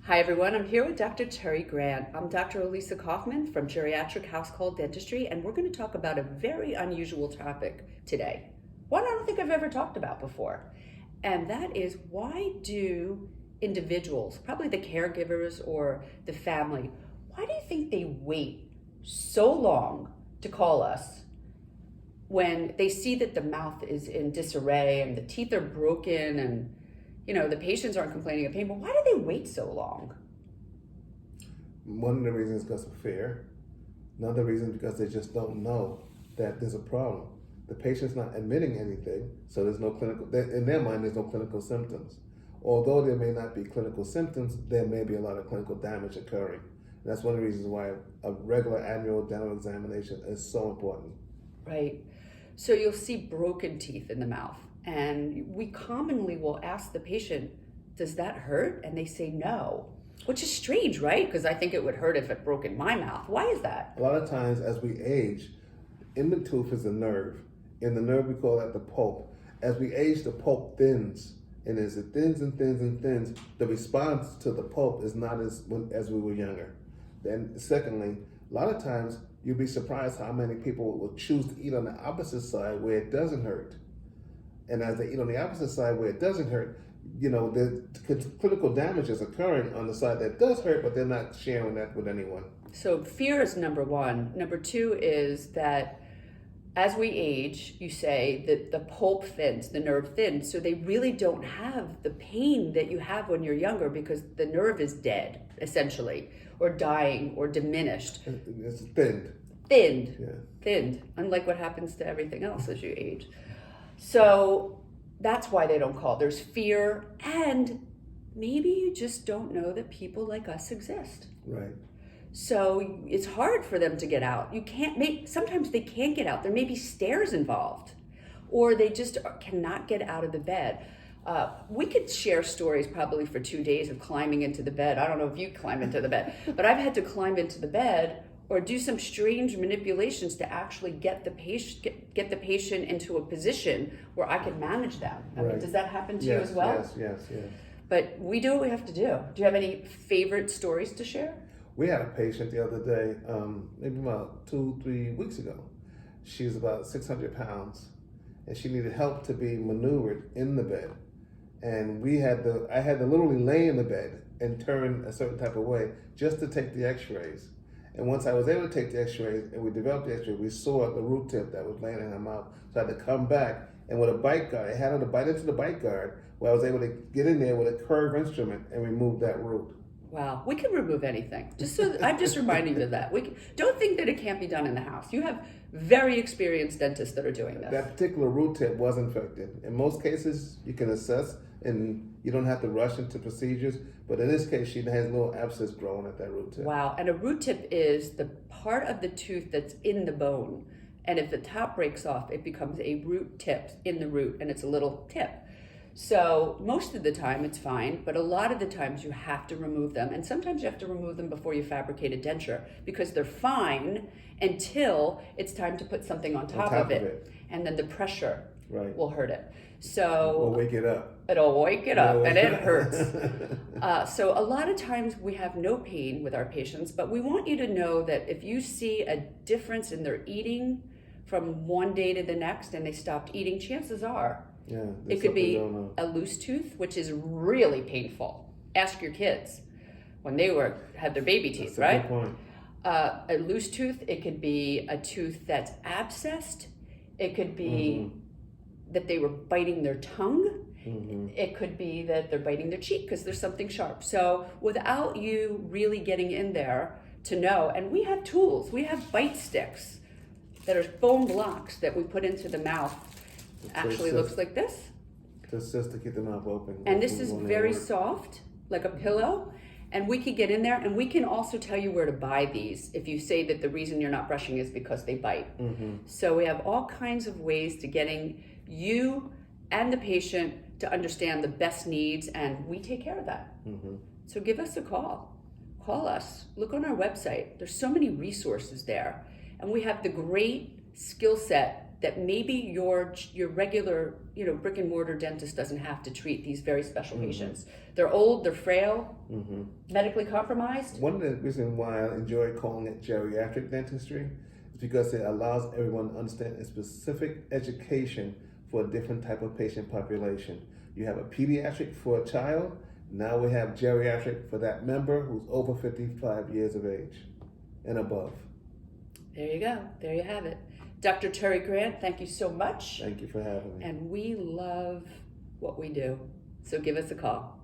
Hi everyone, I'm here with Dr. Terry Grant. I'm Dr. Elisa Kaufman from Geriatric Household Dentistry, and we're going to talk about a very unusual topic today. One I don't think I've ever talked about before. And that is, why do individuals, probably the caregivers or the family, why do you think they wait so long to call us when they see that the mouth is in disarray and the teeth are broken and the patients aren't complaining of pain, but why do they wait so long? One of the reasons is because of fear. Another reason is because they just don't know that there's a problem. The patient's not admitting anything, so there's no clinical, in their mind, there's no clinical symptoms. Although there may not be clinical symptoms, there may be a lot of clinical damage occurring. And that's one of the reasons why a regular annual dental examination is so important. Right. So you'll see broken teeth in the mouth. And we commonly will ask the patient, does that hurt? And they say no, which is strange, right? Because I think it would hurt if it broke in my mouth. Why is that? A lot of times as we age, in the tooth is a nerve. In the nerve, we call that the pulp. As we age, the pulp thins. And as it thins and thins and thins, the response to the pulp is not as we were younger. Then secondly, a lot of times you'll be surprised how many people will choose to eat on the opposite side where it doesn't hurt. And as they eat on the opposite side where it doesn't hurt, the clinical damage is occurring on the side that does hurt, but they're not sharing that with anyone. So fear is number one. Number two is that as we age, you say that the pulp thins, the nerve thins, so they really don't have the pain that you have when you're younger because the nerve is dead, essentially, or dying, or diminished. It's thinned. Thinned. Yeah. Thinned, unlike what happens to everything else as you age. So that's why they don't call. There's fear, and maybe you just don't know that people like us exist. Right. So it's hard for them to get out. Sometimes they can't get out. There may be stairs involved, or they just cannot get out of the bed. We could share stories probably for 2 days of climbing into the bed. I don't know if you climb into the bed, but I've had to climb into the bed or do some strange manipulations to actually get the patient into a position where I can manage them. I mean, does that happen to you as well? Yes. But we do what we have to do. Do you have any favorite stories to share? We had a patient the other day, maybe about 2-3 weeks ago. She was about 600 pounds, and she needed help to be maneuvered in the bed. And I had to literally lay in the bed and turn a certain type of way just to take the x-rays. And once I was able to take the x-rays and we developed the x-ray, we saw the root tip that was laying in her mouth. So I had to come back, and with a bite guard, I had her to bite into the bite guard where I was able to get in there with a curved instrument and remove that root. Wow, we can remove anything. I'm just reminding you of that. Don't think that it can't be done in the house. You have very experienced dentists that are doing this. That particular root tip was infected. In most cases, you can assess and you don't have to rush into procedures. But in this case, she has a little abscess growing at that root tip. Wow, and a root tip is the part of the tooth that's in the bone. And if the top breaks off, it becomes a root tip in the root, and it's a little tip. So most of the time it's fine, but a lot of the times you have to remove them. And sometimes you have to remove them before you fabricate a denture because they're fine until it's time to put something on top of it. And then the pressure will hurt it. So we'll wake it up. It'll wake it up and it hurts. So a lot of times we have no pain with our patients, but we want you to know that if you see a difference in their eating from one day to the next and they stopped eating, chances are it could be a loose tooth, which is really painful. Ask your kids when they had their baby teeth, that's right? A good point. A loose tooth, it could be a tooth that's abscessed. It could be that they were biting their tongue. It could be that they're biting their cheek because there's something sharp. So without you really getting in there to know, and we have tools, we have bite sticks that are foam blocks that we put into the mouth. Actually looks like this. To assist to keep the mouth open. And this is very soft, like a pillow. And we can get in there, and we can also tell you where to buy these if you say that the reason you're not brushing is because they bite. So we have all kinds of ways to getting you and the patient to understand the best needs, and we take care of that. So give us a call. Call us. Look on our website. There's so many resources there. And we have the great skill set that maybe your regular, brick and mortar dentist doesn't have to treat these very special patients. They're old, they're frail, medically compromised. One of the reasons why I enjoy calling it geriatric dentistry is because it allows everyone to understand a specific education for a different type of patient population. You have a pediatric for a child. Now we have geriatric for that member who's over 55 years of age and above. There you go. There you have it. Dr. Terry Grant, thank you so much. Thank you for having me. And we love what we do. So give us a call.